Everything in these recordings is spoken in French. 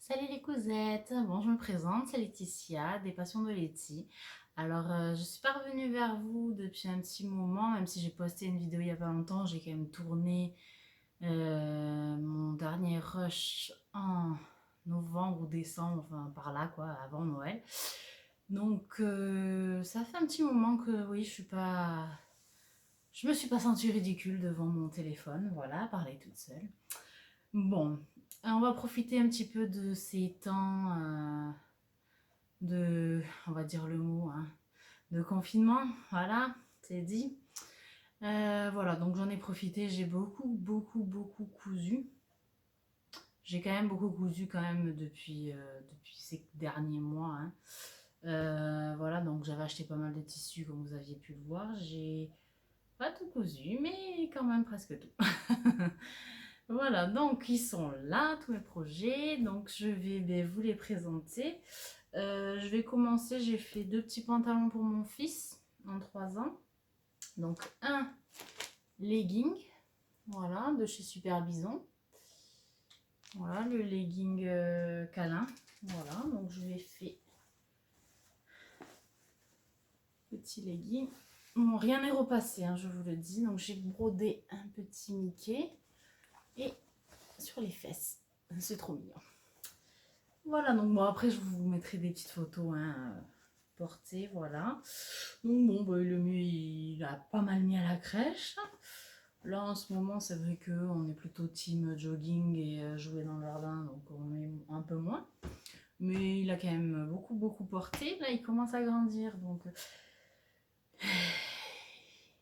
Salut les cousettes, bon je me présente, c'est Laetitia, des Passions de Letty. Alors je suis pas revenue vers vous depuis un petit moment, même si j'ai posté une vidéo il y a pas longtemps, j'ai quand même tourné mon dernier rush en novembre ou décembre, enfin par là quoi, avant Noël. Donc ça fait un petit moment que oui, je me suis pas sentie ridicule devant mon téléphone, voilà, à parler toute seule. Bon, on va profiter un petit peu de ces temps on va dire le mot, hein, de confinement. Voilà, c'est dit. Voilà, donc j'en ai profité. J'ai beaucoup cousu. J'ai quand même beaucoup cousu quand même depuis ces derniers mois, hein. Voilà, donc j'avais acheté pas mal de tissus comme vous aviez pu le voir. J'ai pas tout cousu, mais quand même presque tout. Voilà, donc ils sont là, tous mes projets. Donc je vais vous les présenter. Je vais commencer, j'ai fait deux petits pantalons pour mon fils en 3 ans. Donc un legging, voilà, de chez Super Bison. Voilà, le legging câlin. Voilà, donc je lui ai fait petit legging. Bon, rien n'est repassé, hein, je vous le dis. Donc j'ai brodé un petit Mickey et sur les fesses. C'est trop mignon. Voilà, donc bon, après je vous mettrai des petites photos, hein, portées, voilà. Donc bon, bah, le mieux, il a pas mal mis à la crèche. Là, en ce moment, c'est vrai qu'on est plutôt team jogging et jouer dans le jardin, donc on est un peu moins. Mais il a quand même beaucoup porté. Là, il commence à grandir, donc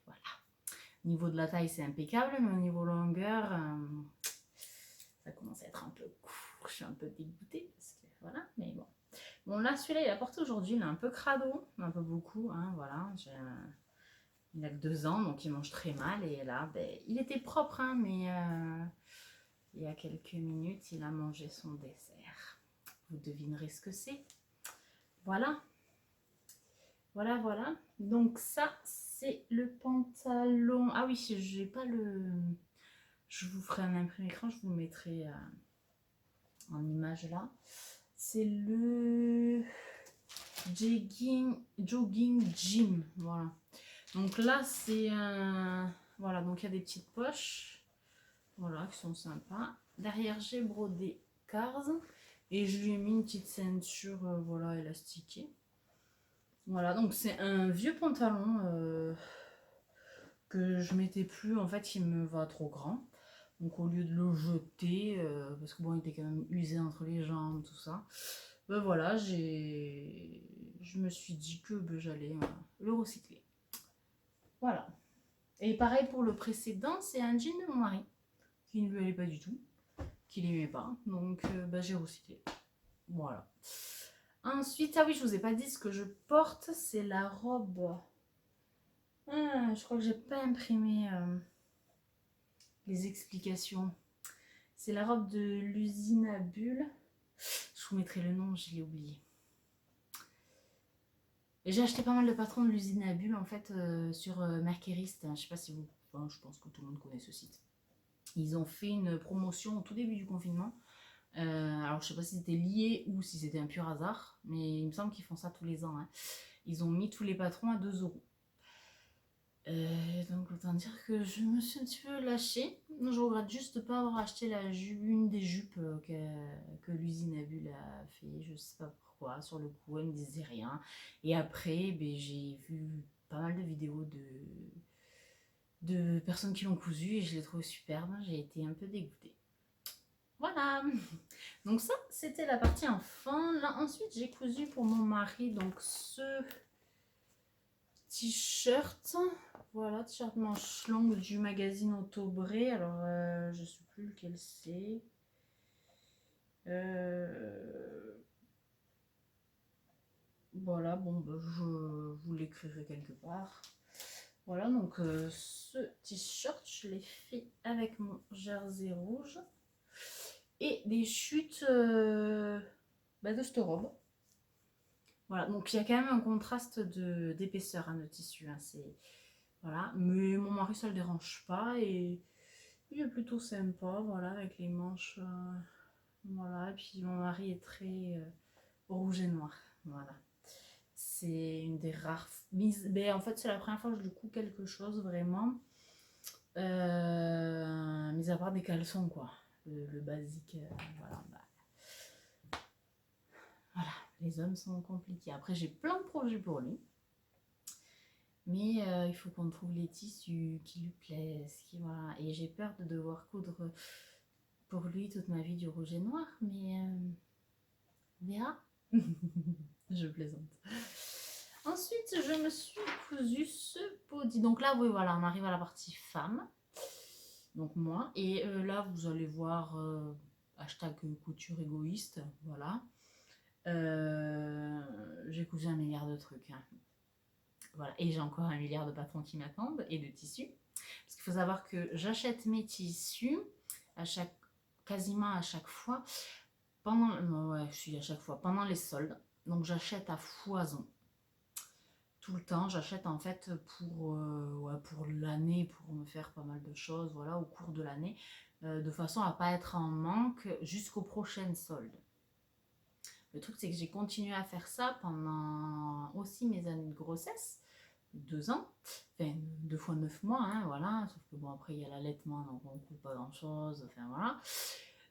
voilà. Au niveau de la taille, c'est impeccable, mais au niveau longueur, ça commence à être un peu court. Je suis un peu dégoûtée, parce que voilà, mais bon. Bon, là, celui-là, il a porté aujourd'hui, il est un peu crado, un peu beaucoup, hein, voilà. Il a que 2 ans, donc il mange très mal. Et là, ben, il était propre, hein, mais il y a quelques minutes, il a mangé son dessert. Vous devinerez ce que c'est. Voilà. Voilà. Donc ça, c'est le pantalon. Ah oui, j'ai pas le... Je vous ferai un imprimé écran, je vous le mettrai en image là. C'est le jogging gym. Voilà. Donc là, c'est un... Voilà, donc il y a des petites poches. Voilà, qui sont sympas. Derrière, j'ai brodé Cars. Et je lui ai mis une petite ceinture, voilà, élastiquée. Voilà, donc c'est un vieux pantalon que je mettais plus. En fait, il me va trop grand. Donc au lieu de le jeter, parce que bon, il était quand même usé entre les jambes, tout ça. Ben voilà, je me suis dit que ben, j'allais le recycler. Voilà. Et pareil pour le précédent, c'est un jean de mon mari, qui ne lui allait pas du tout, qu'il aimait pas. Donc bah, j'ai recyclé. Voilà. Ensuite, ah oui, je vous ai pas dit ce que je porte, c'est la robe. Ah, je crois que j'ai pas imprimé les explications. C'est la robe de l'usine à bulles. Je vous mettrai le nom, je l'ai oublié. Et j'ai acheté pas mal de patrons de l'usine à bulles en fait sur Merkerist. Je sais pas si vous. Enfin, je pense que tout le monde connaît ce site. Ils ont fait une promotion au tout début du confinement. Alors je sais pas si c'était lié ou si c'était un pur hasard, mais il me semble qu'ils font ça tous les ans, hein. Ils ont mis tous les patrons à 2 euros. Donc autant dire que je me suis un petit peu lâchée. Je regrette juste de ne pas avoir acheté une des jupes que l'usine à bulles a fait. Je sais pas pourquoi. Sur le coup, elle me disait rien. Et après, ben, j'ai vu pas mal de vidéos de personnes qui l'ont cousu et je l'ai trouvé superbe. J'ai été un peu dégoûtée. Voilà. Donc ça, c'était la partie enfant. Là, ensuite, j'ai cousu pour mon mari donc ce t-shirt. Voilà, t-shirt manche longue du magazine Autobré. Alors, je ne sais plus lequel c'est. Voilà, bon, bah, je vous l'écrirai quelque part. Voilà, donc ce t-shirt, je l'ai fait avec mon jersey rouge. Et des chutes bah, de cette robe. Voilà, donc il y a quand même un contraste d'épaisseur de tissu. Hein, voilà. Mais mon mari, ça le dérange pas. Et il est plutôt sympa, voilà, avec les manches Voilà, et puis mon mari est très rouge et noir. Voilà. C'est une des rares... en fait, c'est la première fois que je lui couds quelque chose, vraiment. Mis à part des caleçons, quoi. Le basique, voilà. Voilà, les hommes sont compliqués. Après, j'ai plein de projets pour lui. Mais il faut qu'on trouve les tissus qui lui plaisent. Voilà. Et j'ai peur de devoir coudre pour lui toute ma vie du rouge et noir. Mais on verra. Je plaisante. Ensuite, je me suis cousu ce body. Donc là, oui, voilà, on arrive à la partie femme. Donc moi. Et là, vous allez voir hashtag couture égoïste. Voilà. J'ai cousu 1 milliard de trucs. Hein. Voilà. Et j'ai encore 1 milliard de patrons qui m'attendent et de tissus. Parce qu'il faut savoir que j'achète mes tissus quasiment à chaque fois pendant les soldes. Donc j'achète à foison. Tout le temps, j'achète en fait pour l'année, pour me faire pas mal de choses, voilà, au cours de l'année, de façon à pas être en manque jusqu'aux prochaines soldes. Le truc, c'est que j'ai continué à faire ça pendant aussi mes années de grossesse, 2 ans, enfin 2 fois 9 mois, hein, voilà, sauf que bon, après il y a l'allaitement, donc on ne coupe pas grand chose, enfin voilà.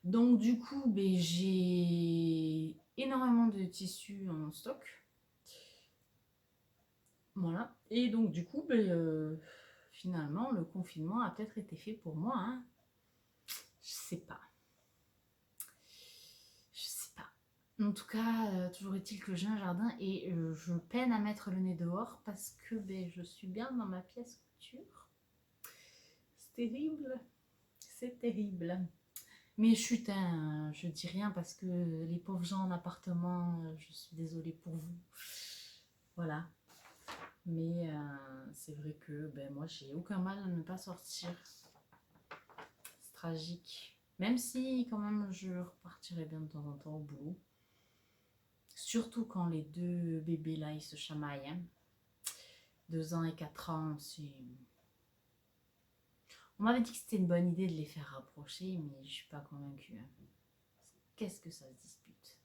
Donc du coup, ben, j'ai énormément de tissus en stock. Voilà. Et donc du coup, ben, finalement, le confinement a peut-être été fait pour moi. Hein. Je sais pas. Je sais pas. En tout cas, toujours est-il que j'ai un jardin et je peine à mettre le nez dehors parce que ben, je suis bien dans ma pièce couture. C'est terrible. C'est terrible. Mais chut, hein, je dis rien parce que les pauvres gens en appartement, je suis désolée pour vous. Voilà. Mais c'est vrai que ben, moi, j'ai aucun mal à ne pas sortir. C'est tragique. Même si, quand même, je repartirai bien de temps en temps au boulot. Surtout quand les 2 bébés là, ils se chamaillent. Hein. 2 ans et 4 ans, c'est... On m'avait dit que c'était une bonne idée de les faire rapprocher, mais je suis pas convaincue. Hein. Qu'est-ce que ça se dispute?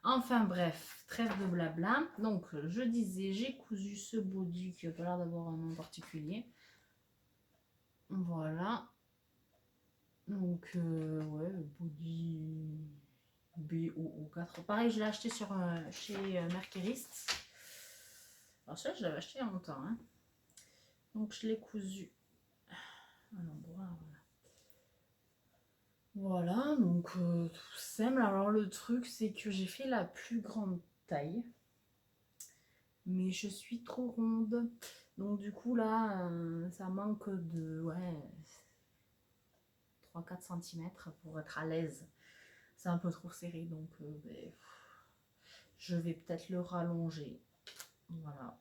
Enfin bref, trêve de blabla. Donc je disais, j'ai cousu ce body qui a pas l'air d'avoir un nom particulier. Voilà. Donc ouais, body BOO4. Pareil, je l'ai acheté chez Mercurist. Alors ça, je l'avais acheté il y a longtemps. Hein. Donc je l'ai cousu à l'endroit. Voilà, donc tout simple. Alors le truc, c'est que j'ai fait la plus grande taille. Mais je suis trop ronde. Donc du coup là, ça manque de 3-4 cm pour être à l'aise. C'est un peu trop serré, donc ben, je vais peut-être le rallonger. Voilà.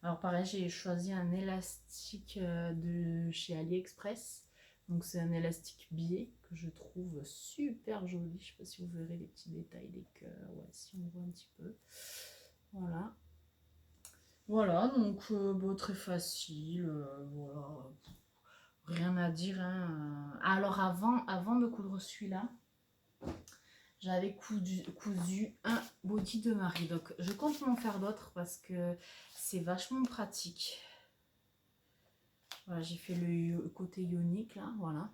Alors pareil, j'ai choisi un élastique de chez AliExpress. Donc c'est un élastique biais que je trouve super joli. Je ne sais pas si vous verrez les petits détails, les cœurs. Ouais, si on voit un petit peu. Voilà. Voilà, donc bon, très facile. Voilà. Rien à dire. Hein. Alors avant de coudre celui-là, j'avais cousu un body de Marie. Donc je compte m'en faire d'autres parce que c'est vachement pratique. Voilà, j'ai fait le côté ionique là, voilà.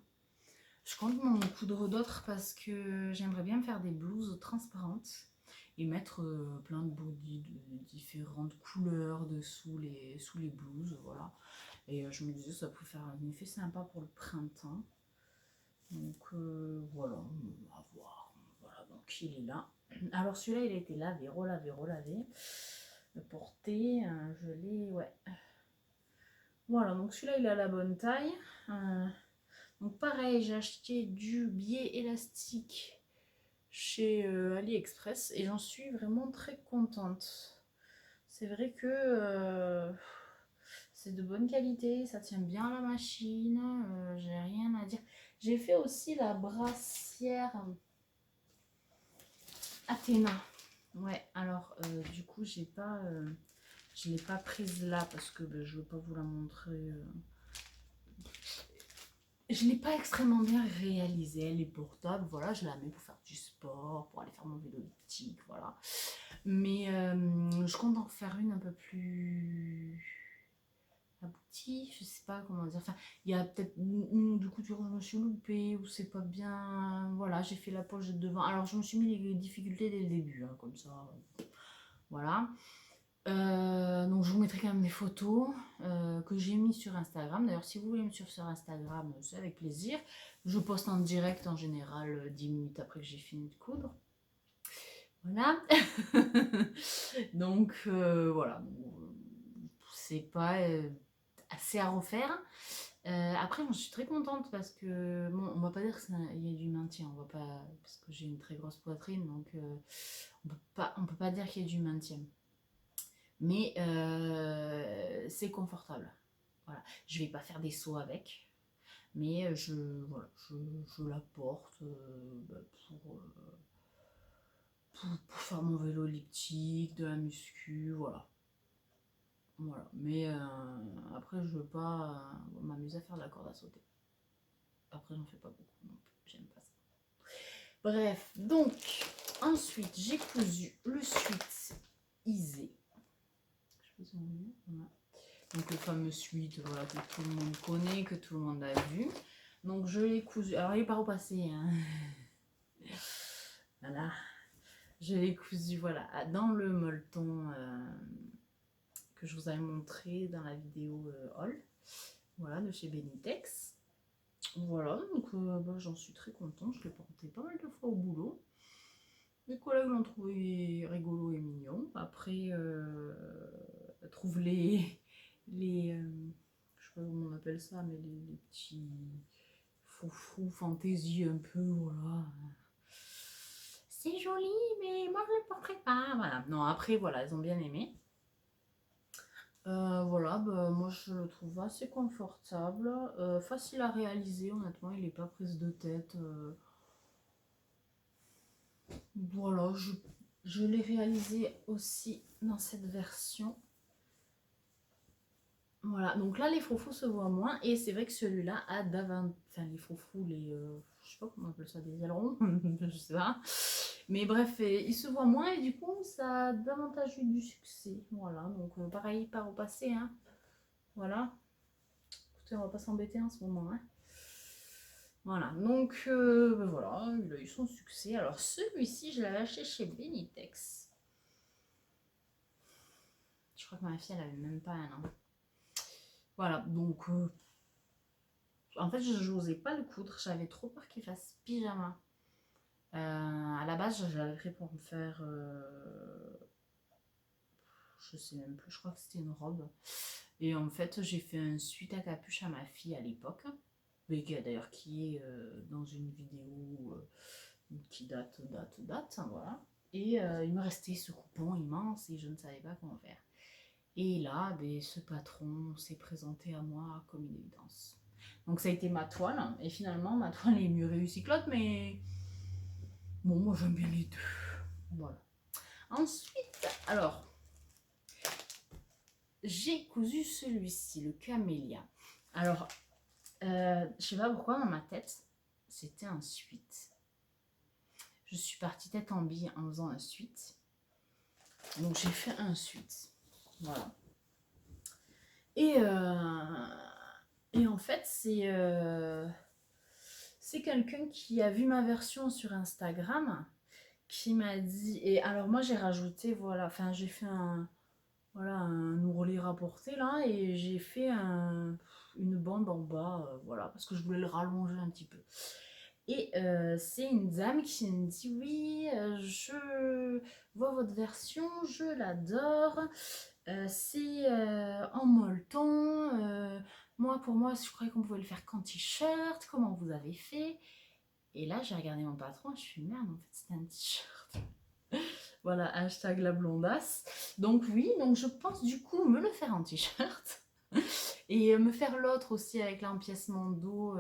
Je compte m'en coudre d'autres parce que j'aimerais bien faire des blouses transparentes et mettre plein de body de différentes couleurs dessous sous les blouses, voilà. Et je me disais ça peut faire un effet sympa pour le printemps. Donc voilà, on va voir. Voilà, donc il est là. Alors celui-là, il a été lavé, relavé. Le porté, je l'ai, ouais. Voilà, donc celui-là, il est à la bonne taille. Donc pareil, j'ai acheté du biais élastique chez AliExpress et j'en suis vraiment très contente. C'est vrai que c'est de bonne qualité, ça tient bien à la machine, j'ai rien à dire. J'ai fait aussi la brassière Athéna. Ouais, alors du coup, je l'ai pas prise là parce que ben, je veux pas vous la montrer. je ne l'ai pas extrêmement bien réalisée. Elle est portable, voilà, je la mets pour faire du sport, pour aller faire mon vélo elliptique, voilà. Mais je compte en faire une un peu plus aboutie, je sais pas comment dire. Enfin, il y a peut-être une ou deux coutures où je me suis loupée, où c'est pas bien. Voilà, j'ai fait la poche de devant. Alors, je me suis mis les difficultés dès le début, hein, comme ça. Voilà. Donc je vous mettrai quand même des photos que j'ai mis sur Instagram. D'ailleurs, si vous voulez me suivre sur Instagram, c'est avec plaisir. Je poste en direct en général 10 minutes après que j'ai fini de coudre. Voilà. Donc voilà. C'est pas assez à refaire. Après, moi, je suis très contente parce que, bon, on va pas dire qu'il y a du maintien, on va pas, parce que j'ai une très grosse poitrine, donc on peut pas dire qu'il y ait du maintien. Mais c'est confortable. Voilà. Je vais pas faire des sauts avec, mais voilà, je la porte bah, pour faire mon vélo elliptique, de la muscu, voilà. Voilà. Mais après, je veux pas m'amuser à faire de la corde à sauter. Après, j'en fais pas beaucoup non plus, j'aime pas ça. Bref, donc, ensuite, j'ai cousu le sweat Isée. Je vous en ai, voilà. Donc le fameux sweat, voilà, que tout le monde connaît, que tout le monde a vu. Donc je l'ai cousu. Alors il est pas repassé, hein. Voilà. Je l'ai cousu, voilà, dans le molleton que je vous avais montré dans la vidéo haul. Voilà, de chez Benitex. Voilà, donc bah, j'en suis très contente. Je l'ai porté pas mal de fois au boulot. Mes collègues l'ont trouvé rigolo et mignon. Après, trouve les je sais pas comment on appelle ça, mais les petits foufous fantaisie un peu, voilà. C'est joli, mais moi je le porterai pas. Voilà. Non, après, voilà, elles ont bien aimé. Voilà, bah, moi je le trouve assez confortable, facile à réaliser, honnêtement, il n'est pas prise de tête. Voilà, je l'ai réalisé aussi dans cette version. Voilà, donc là les froufous se voient moins et c'est vrai que celui-là a davantage, enfin les froufous, je sais pas comment on appelle ça, des ailerons, je sais pas. Mais bref, il se voit moins et du coup ça a davantage eu du succès. Voilà, donc pareil, pas repasser, hein. Voilà. Écoutez, on va pas s'embêter en ce moment, hein. Voilà, donc ben voilà, il a eu son succès. Alors celui-ci, je l'avais acheté chez Benitex. Je crois que ma fille, elle avait même pas un an. Voilà, donc en fait, je n'osais pas le coudre, j'avais trop peur qu'il fasse pyjama. À la base, je l'avais fait pour me faire, je sais même plus, je crois que c'était une robe. Et en fait, j'ai fait un sweat à capuche à ma fille à l'époque, mais d'ailleurs qui est dans une vidéo qui date, hein, voilà. Et il me restait ce coupon immense et je ne savais pas comment faire. Et là, ben, ce patron s'est présenté à moi comme une évidence. Donc ça a été ma toile, et finalement ma toile est mieux réussie que l'autre, mais bon, moi j'aime bien les deux. Voilà. Ensuite, alors, j'ai cousu celui-ci, le camélia. Alors, je sais pas pourquoi dans ma tête, c'était un sweat. Je suis partie tête en bille en faisant un sweat. Donc j'ai fait un sweat. Voilà. Et en fait, c'est quelqu'un qui a vu ma version sur Instagram qui m'a dit. Et alors, moi, j'ai rajouté, voilà, enfin, j'ai fait un ourlet rapporté là, et j'ai fait une bande en bas, voilà, parce que je voulais le rallonger un petit peu. Et c'est une dame qui me dit oui, je vois votre version, je l'adore. C'est en molleton. Pour moi, je croyais qu'on pouvait le faire qu'en t-shirt. Comment vous avez fait? Et là, j'ai regardé mon patron et je suis merde, en fait, c'est un t-shirt. Voilà, hashtag la blondasse. Donc oui, donc je pense du coup me le faire en t-shirt. Et me faire l'autre aussi avec l'empiècement dos,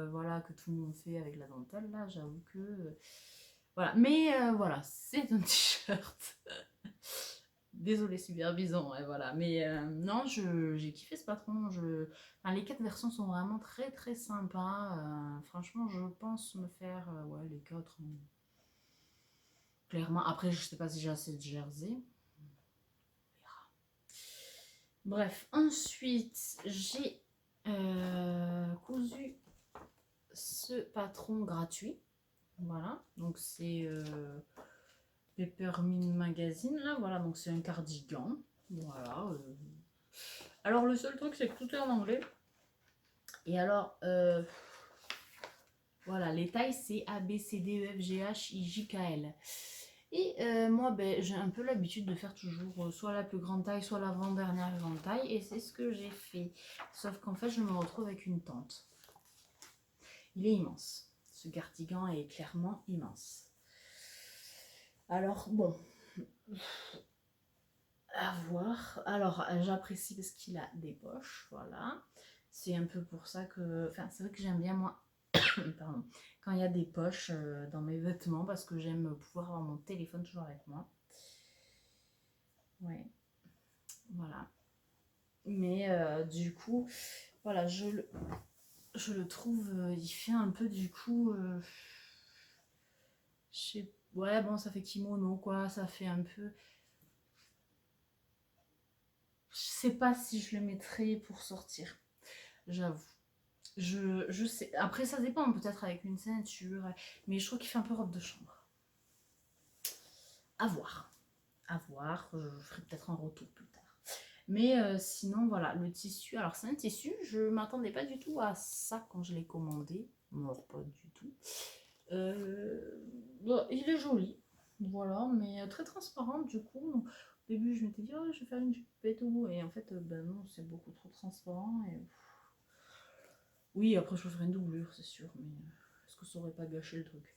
voilà, que tout le monde fait avec la dentelle, là, j'avoue que... voilà, mais voilà, c'est un t-shirt. Désolée Super Bison, ouais, voilà. Mais non, j'ai kiffé ce patron. Enfin, les 4 versions sont vraiment très très sympas. Franchement, je pense me faire ouais, les 4. Clairement. Après, je sais pas si j'ai assez de jersey. Bref, ensuite, j'ai cousu ce patron gratuit. Voilà, donc c'est Peppermint Magazine, là, voilà, donc c'est un cardigan. Voilà. Alors, le seul truc, c'est que tout est en anglais. Et alors, voilà, les tailles, c'est A, B, C, D, E, F, G, H, I, J, K, L. Et moi, ben, j'ai un peu l'habitude de faire toujours soit la plus grande taille, soit l'avant-dernière grande taille. Et c'est ce que j'ai fait. Sauf qu'en fait, je me retrouve avec une tente. Il est immense. Ce cardigan est clairement immense. Alors, bon, à voir. Alors, j'apprécie parce qu'il a des poches, voilà. C'est un peu pour ça que... Enfin, c'est vrai que j'aime bien, moi, pardon, quand il y a des poches dans mes vêtements, parce que j'aime pouvoir avoir mon téléphone toujours avec moi. Ouais, voilà. Mais du coup, voilà, je le trouve, il fait un peu du coup... ouais, bon, ça fait kimono, quoi, ça fait un peu... Je sais pas si je le mettrais pour sortir, j'avoue. Je sais. Après, ça dépend, peut-être avec une ceinture, mais je trouve qu'il fait un peu robe de chambre. À voir. À voir. Je ferai peut-être un retour plus tard. Mais sinon, voilà, le tissu. Alors, c'est un tissu, je m'attendais pas du tout à ça quand je l'ai commandé. Non, pas du tout. Bon, il est joli. Voilà, mais très transparent du coup. Au début, je m'étais dit, oh, je vais faire une jupe et tout. Et en fait, ben non, c'est beaucoup trop transparent. Et oui, après je ferai une doublure, c'est sûr, mais est-ce que ça aurait pas gâché le truc?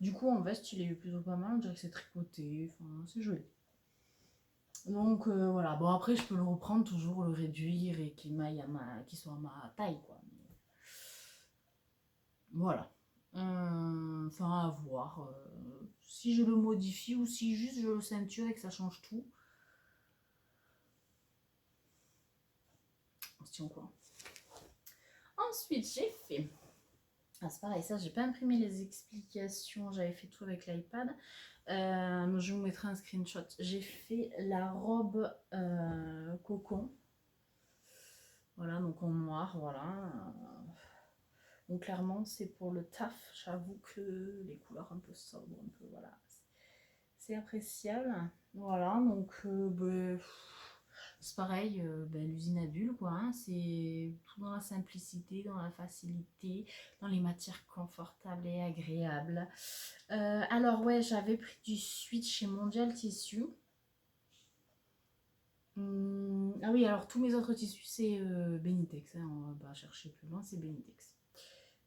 Du coup, en veste, il est plutôt pas mal, on dirait que c'est tricoté, enfin, c'est joli. Donc voilà, bon après je peux le reprendre, toujours le réduire et qu'il soit à ma taille, quoi. Mais voilà. Enfin, à voir. Si je le modifie ou si juste je le ceinture et que ça change tout. On se tient quoi. Ensuite, j'ai fait... Ah, c'est pareil, ça, j'ai pas imprimé les explications, j'avais fait tout avec l'iPad. Je vous mettrai un screenshot. J'ai fait la robe cocon. Voilà, donc en noir, voilà. Donc clairement, c'est pour le taf. J'avoue que les couleurs un peu sobres, un peu, voilà. C'est appréciable. Voilà, donc c'est pareil, l'usine à bulles, quoi. Hein, c'est tout dans la simplicité, dans la facilité, dans les matières confortables et agréables. Alors ouais, j'avais pris du suite chez Mondial Tissu. Ah oui, alors tous mes autres tissus, c'est Benitex. Hein, on va pas chercher plus loin, c'est Benitex.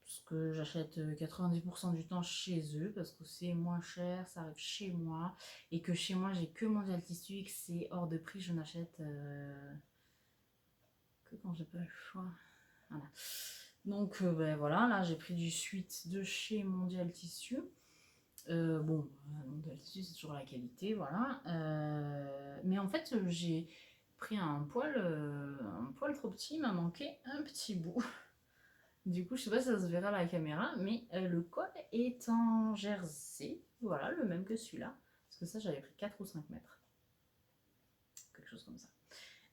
Parce que j'achète 90% du temps chez eux, parce que c'est moins cher, ça arrive chez moi. Et que chez moi, j'ai que Mondial Tissu et que c'est hors de prix, je n'achète que quand j'ai pas le choix. Voilà. Donc voilà, là j'ai pris du suite de chez Mondial Tissu. Bon, Mondial Tissu c'est toujours la qualité, voilà. Mais en fait j'ai pris un poil trop petit, il m'a manqué un petit bout. Du coup, je sais pas si ça se verra à la caméra, mais le col est en jersey, voilà, le même que celui-là. Parce que ça, j'avais pris 4 ou 5 mètres. Quelque chose comme ça.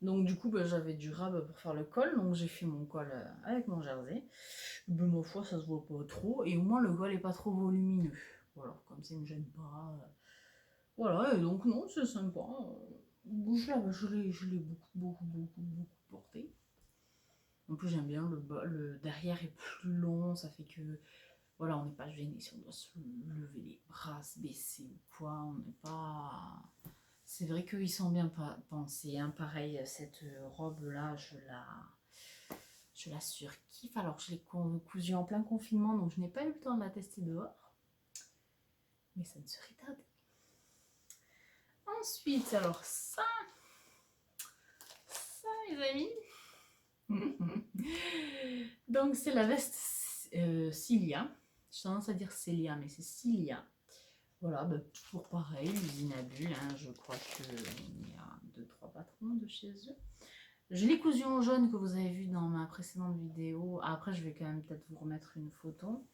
Donc du coup, j'avais du rab pour faire le col, donc j'ai fait mon col avec mon jersey. Ma foi, ça se voit pas trop, et au moins le col est pas trop volumineux. Voilà, comme ça, il me gêne pas. Voilà, et donc non, c'est sympa. Je l'ai beaucoup porté. En plus, j'aime bien le derrière est plus long, ça fait que voilà, on n'est pas gêné si on doit se lever les bras, se baisser ou quoi, on n'est pas... C'est vrai qu'ils sont bien pensés, hein. Pareil, cette robe-là, je la surkiffe. Alors, je l'ai cousue en plein confinement, donc je n'ai pas eu le temps de la tester dehors. Mais ça ne serait tardé. Ensuite, alors ça, les amis. Donc, c'est la veste Cilia. J'ai tendance à dire Célia, mais c'est Cilia. Voilà, bah, toujours pareil, l'usine à bulles, hein, je crois qu'il y a 2-3 patrons de chez eux. Je l'ai cousu en jaune que vous avez vu dans ma précédente vidéo. Après, je vais quand même peut-être vous remettre une photo.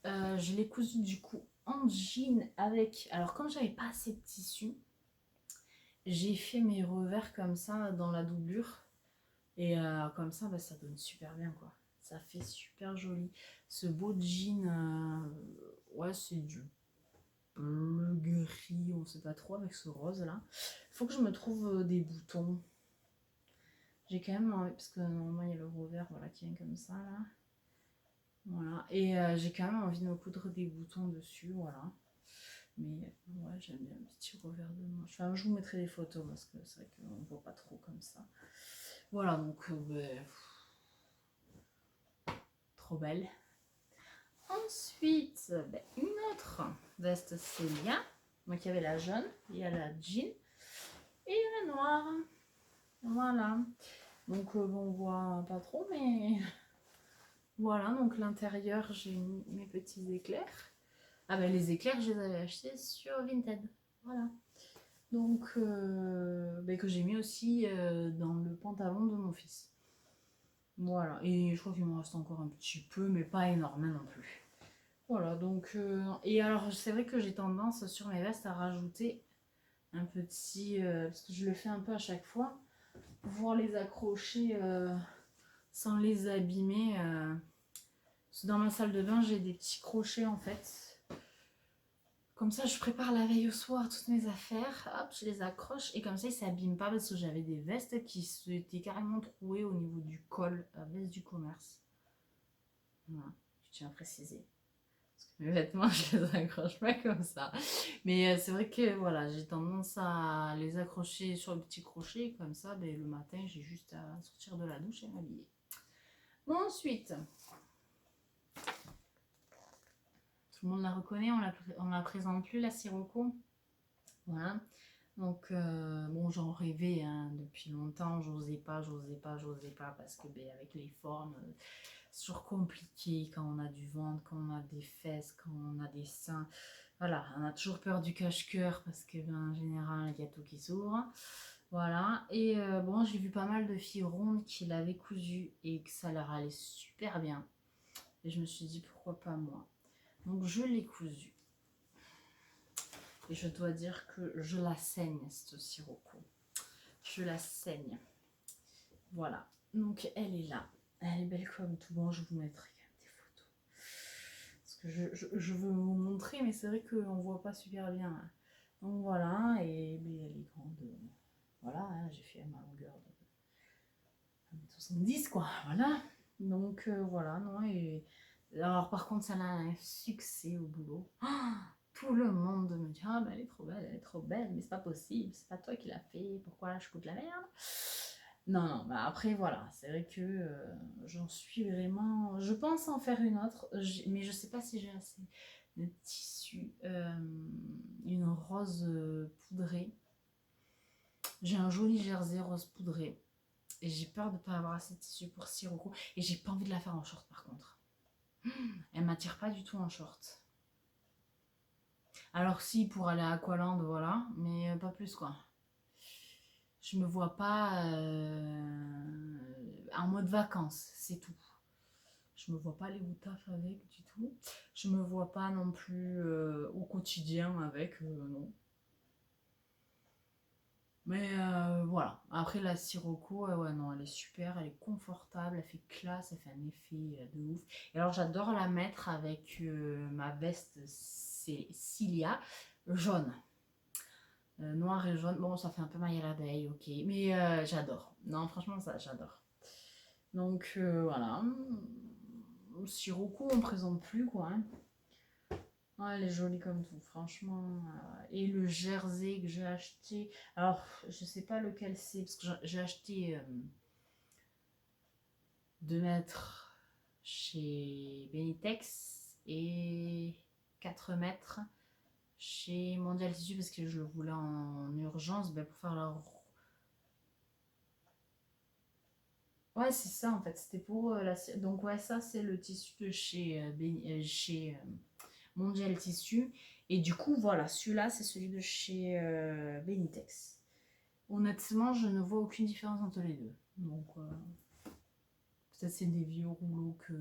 Je l'ai cousu du coup en jean avec... Alors, comme j'avais pas assez de tissu, j'ai fait mes revers comme ça dans la doublure. Et comme ça, bah, ça donne super bien, quoi. Ça fait super joli. Ce beau jean, ouais, c'est du bleu gris, on sait pas trop, avec ce rose là. Il faut que je me trouve des boutons. J'ai quand même envie, parce que normalement il y a le revers, voilà, qui vient comme ça là. Voilà, et j'ai quand même envie de me coudre des boutons dessus, voilà. Mais ouais, j'aime bien le petit revers de manche. Enfin, je vous mettrai des photos parce que c'est vrai qu'on ne voit pas trop comme ça. Voilà, donc trop belle. Ensuite, une autre veste Célia. Donc il y avait la jaune, il y a la jean et la noire. Voilà. Donc bon, on voit pas trop, mais voilà. Donc l'intérieur, j'ai mis mes petits éclairs. Ah ben les éclairs, je les avais achetés sur Vinted. Voilà. Donc que j'ai mis aussi dans le pantalon de mon fils. Voilà. Et je crois qu'il m'en reste encore un petit peu, mais pas énorme non plus. Voilà, donc... et alors, c'est vrai que j'ai tendance sur mes vestes à rajouter un petit... parce que je le fais un peu à chaque fois, pouvoir les accrocher sans les abîmer. Parce que dans ma salle de bain, j'ai des petits crochets en fait. Comme ça, je prépare la veille au soir toutes mes affaires. Hop, je les accroche et comme ça, ils ne s'abîment pas parce que j'avais des vestes qui étaient carrément trouées au niveau du col, la veste du commerce. Voilà, je tiens à préciser. Mes vêtements, je les accroche pas comme ça. Mais c'est vrai que voilà, j'ai tendance à les accrocher sur le petit crochet. Comme ça, ben, le matin, j'ai juste à sortir de la douche et m'habiller. Bon, ensuite, tout le monde la reconnaît, on la présente plus, la Sirocco. Voilà. Donc, bon, j'en rêvais hein, depuis longtemps. J'osais pas parce que ben, avec les formes... c'est toujours compliqué quand on a du ventre, quand on a des fesses, quand on a des seins. Voilà, on a toujours peur du cache-cœur parce que ben, en général, il y a tout qui s'ouvre. Voilà, et bon, j'ai vu pas mal de filles rondes qui l'avaient cousu et que ça leur allait super bien. Et je me suis dit, pourquoi pas moi? Donc je l'ai cousu. Et je dois dire que je la saigne, cette Sirocco. Je la saigne. Voilà, donc elle est là. Elle est belle comme tout. Bon, je vous mettrai des photos. Parce que je veux vous montrer, mais c'est vrai qu'on ne voit pas super bien. Donc voilà, et mais elle est grande. Voilà, hein, j'ai fait ma longueur de 1m70, quoi. Voilà. Donc voilà, non. Et alors par contre, ça a un succès au boulot. Tout le monde me dit ah ben elle est trop belle, mais c'est pas possible, c'est pas toi qui l'as fait, pourquoi je coûte la merde? Non, non, bah après voilà, c'est vrai que j'en suis vraiment. Je pense en faire une autre, mais je sais pas si j'ai assez de tissu. Une rose poudrée. J'ai un joli jersey rose poudré. Et j'ai peur de ne pas avoir assez de tissu pour Sirocco. Et j'ai pas envie de la faire en short par contre. Elle m'attire pas du tout en short. Alors si, pour aller à Aqualand, voilà, mais pas plus quoi. Je me vois pas en mode vacances, c'est tout. Je me vois pas aller au taf avec du tout. Je me vois pas non plus au quotidien avec, non. Mais voilà. Après la Sirocco, ouais non, elle est super, elle est confortable, elle fait classe, elle fait un effet de ouf. Et alors j'adore la mettre avec ma veste Cilia jaune. Noir et jaune, bon ça fait un peu maille à l'abeille, ok. Mais j'adore. Non franchement ça j'adore. Donc voilà. Sirocco on présente plus quoi. Hein. Ouais, elle est jolie comme tout, franchement. Et le jersey que j'ai acheté, alors je sais pas lequel c'est, parce que j'ai acheté 2 mètres chez Benitex et 4 mètres chez Mondial Tissu, parce que je le voulais en urgence pour faire la... Ouais, c'est ça en fait, c'était pour la... Donc ouais, ça c'est le tissu de chez Mondial Tissu. Et du coup, voilà, celui-là, c'est celui de chez Benitex. Honnêtement, je ne vois aucune différence entre les deux. Donc, peut-être c'est des vieux rouleaux que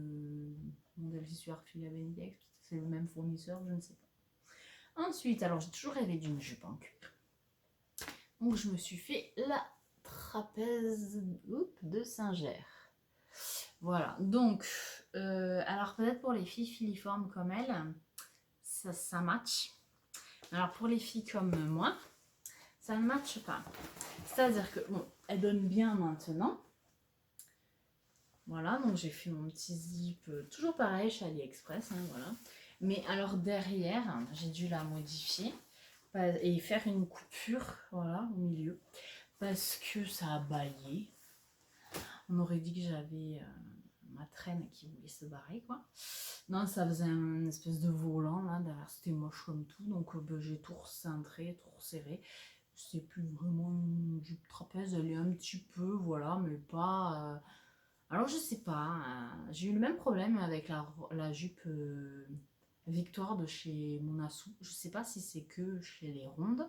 Mondial Tissu a refilé à Benitex. Peut-être c'est le même fournisseur, je ne sais pas. Ensuite, alors j'ai toujours rêvé d'une jupe en cuir. Donc, je me suis fait la trapèze de Singer. Voilà, donc, alors peut-être pour les filles filiformes comme elle, ça match. Alors pour les filles comme moi, ça ne matche pas. C'est-à-dire que, bon, elle donne bien maintenant. Voilà, donc j'ai fait mon petit zip, toujours pareil chez AliExpress, hein, voilà. Mais alors derrière, j'ai dû la modifier et faire une coupure, voilà, au milieu. Parce que ça a baillé. On aurait dit que j'avais ma traîne qui voulait se barrer, quoi. Non, ça faisait une espèce de volant, là, derrière, c'était moche comme tout. Donc j'ai tout recintré, tout resserré. C'est plus vraiment une jupe trapèze, elle est un petit peu, voilà, mais pas... Alors je sais pas, j'ai eu le même problème avec la jupe Victoire de chez Monassou. Je sais pas si c'est que chez les rondes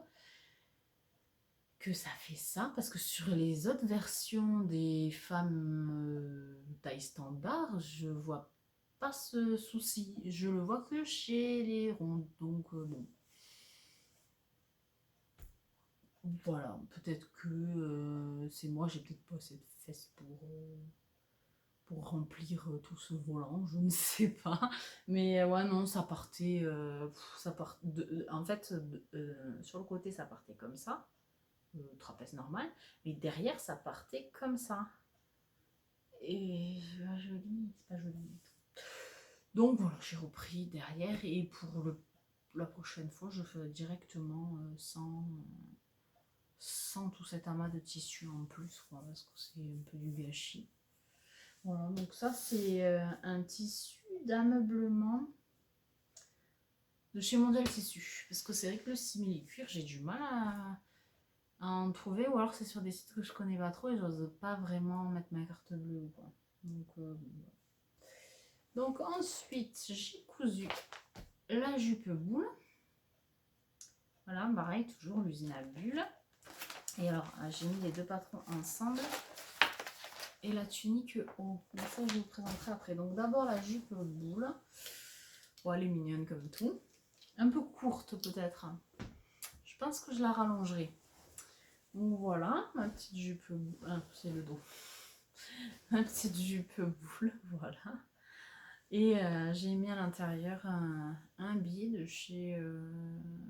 que ça fait ça, parce que sur les autres versions des femmes taille standard, je vois pas ce souci. Je le vois que chez les rondes, donc bon. Voilà, peut-être que c'est moi, j'ai peut-être pas assez de fesses pour remplir tout ce volant, je ne sais pas. Mais ouais, non, ça partait. En fait, sur le côté, ça partait comme ça, trapèze normal, mais derrière, ça partait comme ça. Et c'est pas joli, c'est pas joli du tout. Donc voilà, j'ai repris derrière, et pour la prochaine fois, je ferai directement sans tout cet amas de tissu en plus, quoi, parce que c'est un peu du gâchis. Voilà, donc ça c'est un tissu d'ameublement de chez Mondial Tissu. Parce que c'est vrai que le simili-cuir, j'ai du mal à en trouver, ou alors c'est sur des sites que je connais pas trop et j'ose pas vraiment mettre ma carte bleue ou quoi. Donc ensuite, j'ai cousu la jupe boule. Voilà, pareil, toujours l'usine à bulles. Et alors, j'ai mis les deux patrons ensemble. Et la tunique haut. Mais ça, je vous présenterai après. Donc d'abord la jupe boule. Bon, elle est mignonne comme tout. Un peu courte peut-être. Je pense que je la rallongerai. Donc voilà, ma petite jupe boule. Ah, c'est le dos. Ma petite jupe boule, voilà. Et j'ai mis à l'intérieur un billet de chez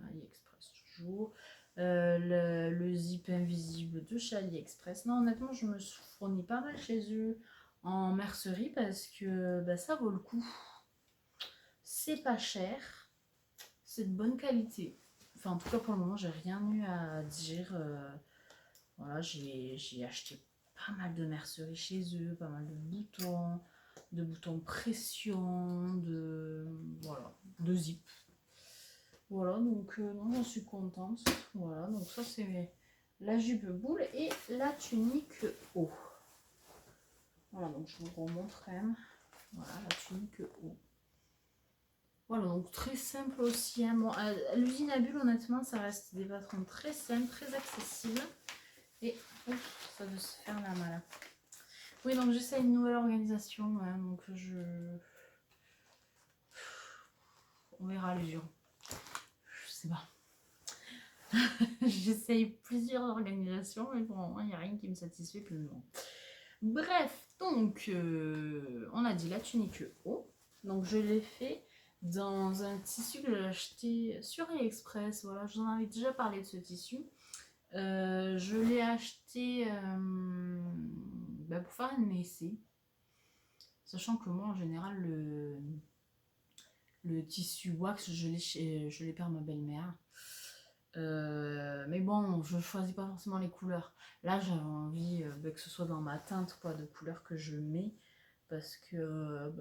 AliExpress toujours. Le zip invisible de chez AliExpress. Non, honnêtement, je me fournis pas mal chez eux en mercerie parce que bah, ça vaut le coup. C'est pas cher, c'est de bonne qualité. Enfin, en tout cas, pour le moment, j'ai rien eu à dire. Voilà, j'ai acheté pas mal de mercerie chez eux, pas mal de boutons pression, voilà, de zip. Voilà, donc non, j'en suis contente. Voilà, donc ça c'est la jupe boule et la tunique haut. Voilà, donc je vous remontre quand même. Voilà, la tunique haut. Voilà, donc très simple aussi. Hein. Bon, l'usine à bulles, honnêtement, ça reste des patrons très simples, très accessibles. Et ouf, ça veut se faire la malle. Oui, donc j'essaie une nouvelle organisation. Hein, donc on verra à l'usure. Je sais pas. J'essaye plusieurs organisations, mais pour le moment, il n'y a rien qui me satisfait pleinement. Bref, donc, on a dit la tunique haut. Donc, je l'ai fait dans un tissu que j'ai acheté sur AliExpress. Voilà, je vous en avais déjà parlé de ce tissu. Je l'ai acheté pour faire un essai. Sachant que moi, en général, le tissu wax, je l'ai par ma belle-mère. Mais bon, je choisis pas forcément les couleurs. Là, j'avais envie que ce soit dans ma teinte quoi, de couleur que je mets. Parce que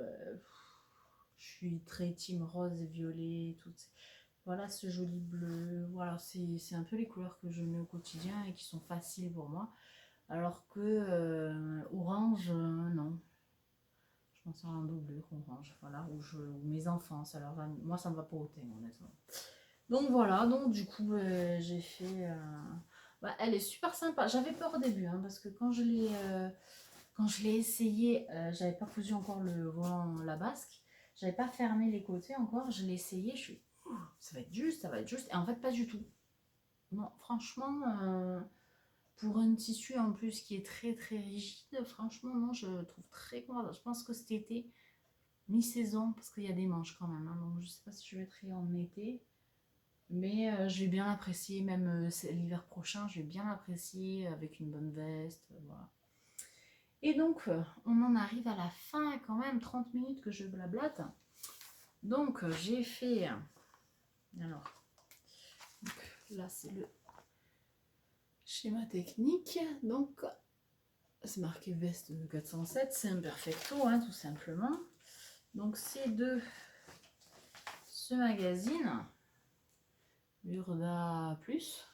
je suis très team rose et violet. Voilà, ce joli bleu. Voilà, c'est un peu les couleurs que je mets au quotidien et qui sont faciles pour moi. Alors que orange, non. Je pense à un doublure orange. Voilà, ou mes enfants. Moi, ça me va pas au teint, honnêtement. Donc voilà, donc du coup, j'ai fait... bah, elle est super sympa. J'avais peur au début, hein, parce que quand je l'ai essayé, j'avais pas cousu encore le volant, la basque. J'avais pas fermé les côtés encore. Je l'ai essayé, je suis... Ouh, ça va être juste, ça va être juste. Et en fait, pas du tout. Non, franchement, pour un tissu en plus qui est très très rigide, franchement, non, je le trouve très confortable. Je pense que cet été, mi-saison, parce qu'il y a des manches quand même, hein, donc je sais pas si je mettrai en été. Mais je vais bien l'apprécier, même l'hiver prochain, je vais bien l'apprécier avec une bonne veste, voilà. Et donc, on en arrive à la fin quand même, 30 minutes que je blablate. Donc, j'ai fait... Alors, donc, là c'est le schéma technique. Donc, c'est marqué veste 407, c'est un perfecto, hein, tout simplement. Donc, c'est de ce magazine, Burda Plus,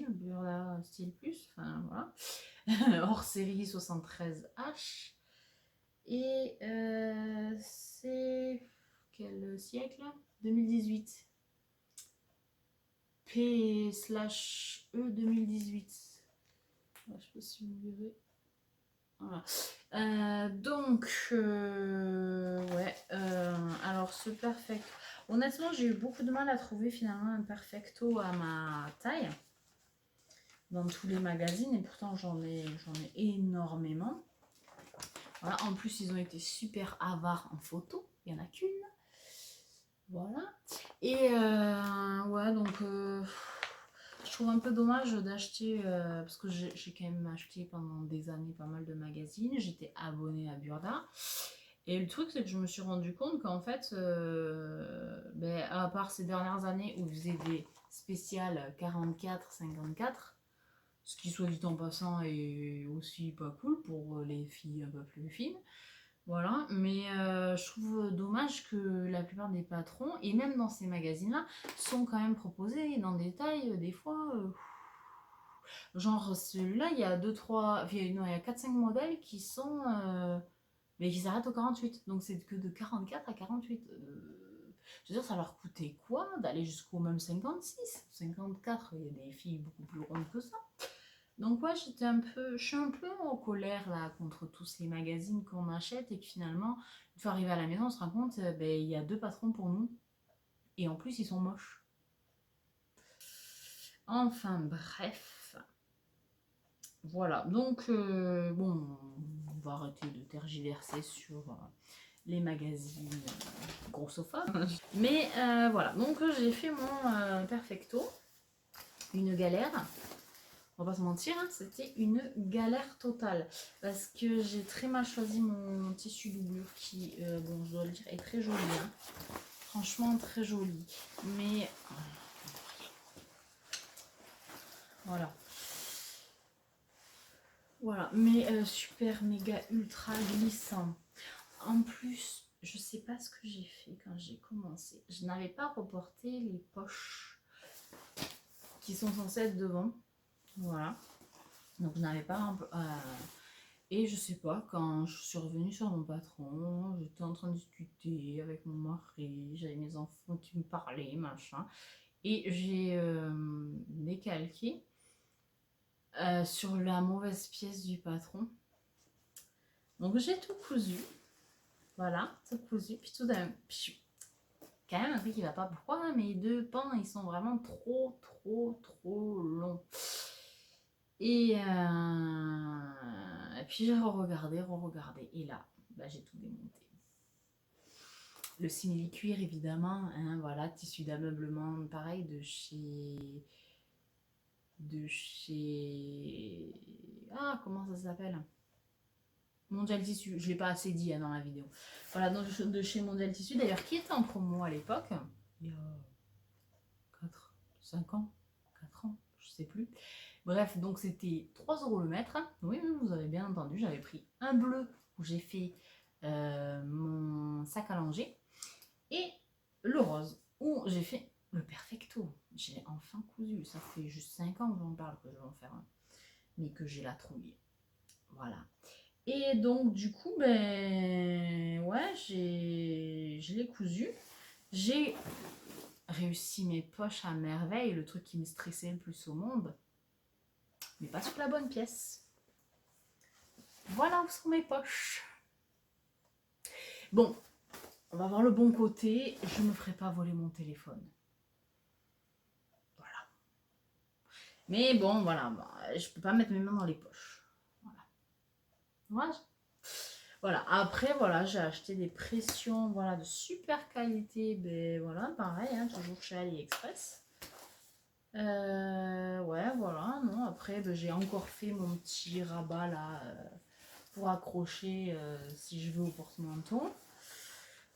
Burda Style Plus, enfin voilà. Hors série 73H. Et c'est quel siècle? 2018. P/E 2018. Je sais pas si vous verrez. Voilà. Donc, ouais. Alors, ce perfect. Honnêtement, j'ai eu beaucoup de mal à trouver finalement un perfecto à ma taille dans tous les magazines, et pourtant j'en ai énormément. Voilà. En plus, ils ont été super avares en photo. Il n'y en a qu'une. Voilà. Et ouais, donc je trouve un peu dommage d'acheter, parce que j'ai quand même acheté pendant des années pas mal de magazines. J'étais abonnée à Burda. Et le truc, c'est que je me suis rendu compte qu'en fait, ben, à part ces dernières années où ils faisaient des spéciales 44-54, ce qui, soit dit en passant, est aussi pas cool pour les filles un peu plus fines. Voilà, mais je trouve dommage que la plupart des patrons, et même dans ces magazines-là, sont quand même proposés dans des tailles, des fois... genre celui-là, il y a 2-3... Non, il y a 4-5 modèles qui sont... mais qui s'arrêtent au 48. Donc c'est que de 44 à 48. Je veux dire, ça leur coûtait quoi d'aller jusqu'au même 56? 54, il y a des filles beaucoup plus rondes que ça. Donc ouais, je suis un peu en colère là contre tous ces magazines qu'on achète et que finalement, une fois arrivé à la maison, on se rend compte, ben, il y a 2 patrons pour nous et en plus ils sont moches. Enfin bref, voilà. Donc bon, on va arrêter de tergiverser sur les magazines grossophobes. Mais voilà, donc j'ai fait mon perfecto, une galère. On va pas se mentir, hein, c'était une galère totale. Parce que j'ai très mal choisi mon tissu doublure qui, bon, je dois le dire, est très joli. Hein. Franchement, très joli. Mais... Voilà. Voilà, mais super, méga, ultra glissant. En plus, je sais pas ce que j'ai fait quand j'ai commencé. Je n'avais pas reporté les poches qui sont censées être devant. Voilà. Donc je n'avais pas... Et je sais pas, quand je suis revenue sur mon patron, j'étais en train de discuter avec mon mari, j'avais mes enfants qui me parlaient, machin. Et j'ai décalqué sur la mauvaise pièce du patron. Donc j'ai tout cousu. Voilà, tout cousu. Puis tout d'un coup, quand même un truc qui va pas. Pourquoi mes 2 pans, ils sont vraiment trop longs. Et puis j'ai re-regardé. Et là, bah, j'ai tout démonté. Le simili-cuir, évidemment. Hein, voilà, tissu d'ameublement, pareil, de chez... Ah, comment ça s'appelle? Mondial Tissu. Je ne l'ai pas assez dit hein, dans la vidéo. Voilà, donc de chez Mondial Tissu, d'ailleurs, qui était en promo à l'époque. Il y a 5 ans. 4 ans, je sais plus. Bref, donc c'était 3 € le mètre. Oui, vous avez bien entendu, j'avais pris un bleu où j'ai fait mon sac à langer et le rose où j'ai fait le perfecto. J'ai enfin cousu. Ça fait juste 5 ans que j'en parle que je vais en faire un, mais que j'ai la trouille. Voilà. Et donc du coup, ben ouais, je l'ai cousu. J'ai réussi mes poches à merveille, le truc qui me stressait le plus au monde, mais pas sur la bonne pièce. Voilà où sont mes poches. Bon, on va voir le bon côté, je ne me ferai pas voler mon téléphone. Voilà. Mais bon, voilà, je peux pas mettre mes mains dans les poches. Voilà. Voilà. Après, voilà, j'ai acheté des pressions, voilà, de super qualité. Ben voilà, pareil, hein, toujours chez AliExpress. Ouais, voilà, non. Après, ben, j'ai encore fait mon petit rabat là pour accrocher si je veux au porte-manteau.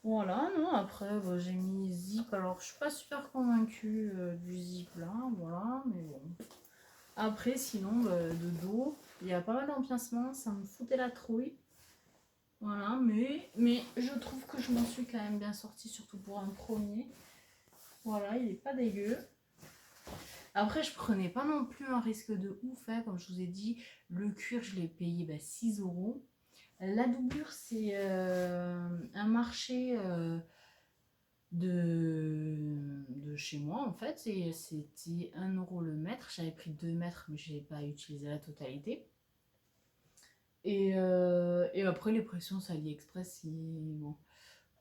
Voilà, non, après ben, j'ai mis zip. Alors, je suis pas super convaincue du zip là, voilà, mais bon. Après, sinon, de dos, il y a pas mal d'empincements, ça me foutait la trouille. Voilà, mais je trouve que je m'en suis quand même bien sortie, surtout pour un premier. Voilà, il est pas dégueu. Après, je prenais pas non plus un risque de ouf, hein, comme je vous ai dit. Le cuir, je l'ai payé 6 €. La doublure, c'est un marché de chez moi, en fait. Et c'était 1 € le mètre. J'avais pris 2 mètres, mais je n'ai pas utilisé la totalité. Et après, les pressions, c'est AliExpress. Bon,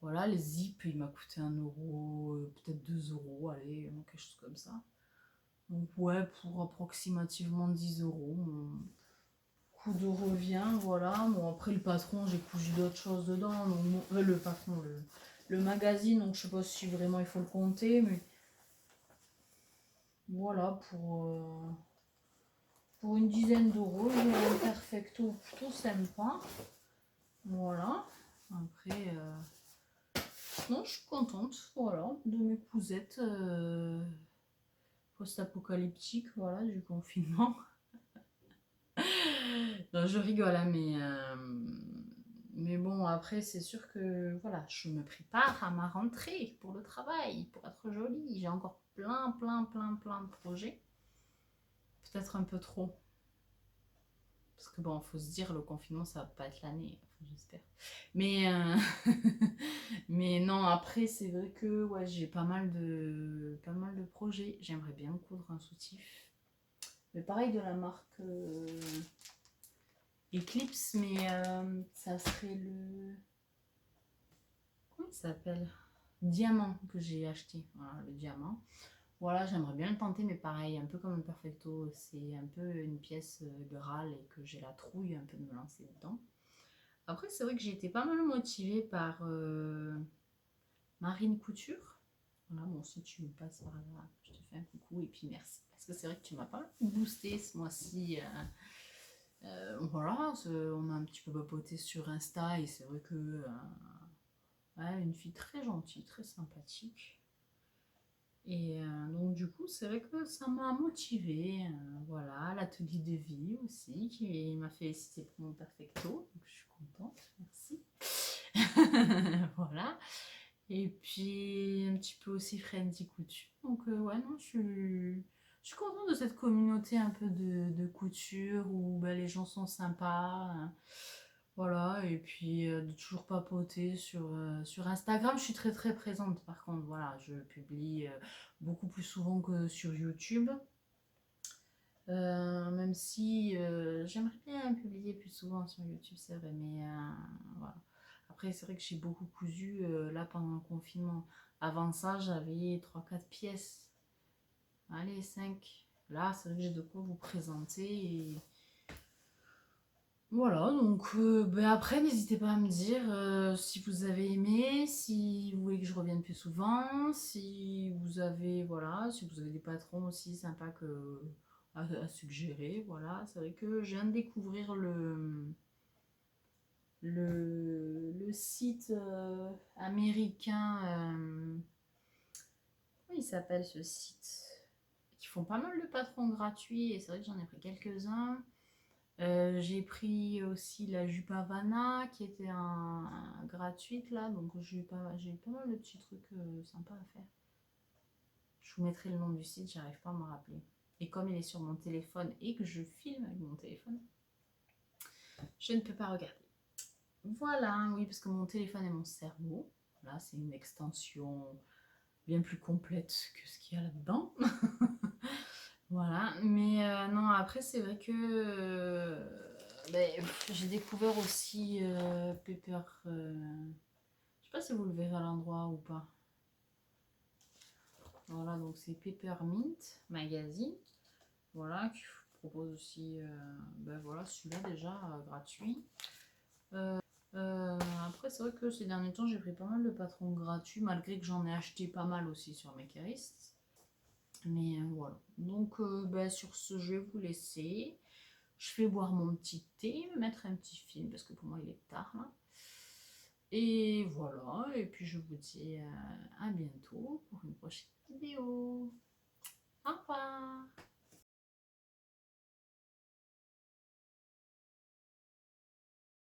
voilà, les zips, il m'a coûté 1 €, peut-être 2 €, allez, quelque chose comme ça. Donc ouais, pour approximativement 10 €, mon coût de revient, voilà. Bon, après le patron, j'ai cousu d'autres choses dedans. Donc, le patron, le magazine, donc je sais pas si vraiment il faut le compter, mais voilà, pour une dizaine d'euros, j'ai un perfecto plutôt sympa. Voilà. Après, non, je suis contente, voilà, de mes cousettes post-apocalyptiques, voilà, du confinement. Non, je rigole, hein, mais bon, après, c'est sûr que voilà, je me prépare à ma rentrée pour le travail, pour être jolie. J'ai encore plein de projets. Peut-être un peu trop. Parce que bon, faut se dire, le confinement, ça va pas être l'année, enfin, j'espère. Mais, mais non, après, c'est vrai que ouais, j'ai pas mal de projets. J'aimerais bien coudre un soutif. Mais pareil, de la marque Eclipse, mais ça serait le... Comment il s'appelle? Diamant que j'ai acheté. Voilà, le diamant. Voilà, j'aimerais bien le tenter, mais pareil, un peu comme le Perfecto, c'est un peu une pièce Graal et que j'ai la trouille un peu de me lancer dedans. Après, c'est vrai que j'ai été pas mal motivée par Marine Couture. Voilà, bon, si tu passes par là, je te fais un coucou et puis merci. Parce que c'est vrai que tu m'as pas mal boosté ce mois-ci. Voilà, on a un petit peu papoté sur Insta et c'est vrai que ouais, une fille très gentille, très sympathique. Et donc du coup, c'est vrai que ça m'a motivée. Voilà, l'atelier de vie aussi, qui m'a félicité pour mon perfecto. Donc je suis contente, merci. Voilà. Et puis un petit peu aussi Friendly Couture. Donc ouais, non, je suis contente de cette communauté un peu de couture où les gens sont sympas. Voilà, et puis de toujours papoter sur Instagram. Je suis très présente par contre. Voilà, je publie beaucoup plus souvent que sur YouTube. Même si j'aimerais bien publier plus souvent sur YouTube, c'est vrai, mais voilà. Après, c'est vrai que j'ai beaucoup cousu là pendant le confinement. Avant ça, j'avais 3 4 pièces. Allez, 5. Là, c'est vrai que j'ai de quoi vous présenter. Et voilà, donc après, n'hésitez pas à me dire si vous avez aimé, si vous voulez que je revienne plus souvent, si vous avez, voilà, si vous avez des patrons aussi sympas à suggérer. Voilà, c'est vrai que je viens de découvrir le site américain. Comment il s'appelle ce site? Qui font pas mal de patrons gratuits et c'est vrai que j'en ai pris quelques-uns. J'ai pris aussi la jupe Havana qui était gratuite là, donc j'ai eu pas mal de petits trucs sympas à faire. Je vous mettrai le nom du site, j'arrive pas à me rappeler. Et comme il est sur mon téléphone et que je filme avec mon téléphone, je ne peux pas regarder. Voilà, oui, parce que mon téléphone est mon cerveau. Là, c'est une extension bien plus complète que ce qu'il y a là-dedans. Voilà, mais non, après, c'est vrai que j'ai découvert aussi Pepper. Je sais pas si vous le verrez à l'endroit ou pas. Voilà, donc c'est Peppermint Magazine. Voilà, qui propose aussi voilà, celui-là déjà gratuit. Après, c'est vrai que ces derniers temps, j'ai pris pas mal de patrons gratuits, malgré que j'en ai acheté pas mal aussi sur Makerist. Mais voilà. Donc, sur ce, je vais vous laisser. Je vais boire mon petit thé, mettre un petit film, parce que pour moi, il est tard là. Et voilà. Et puis, je vous dis à bientôt pour une prochaine vidéo. Au revoir!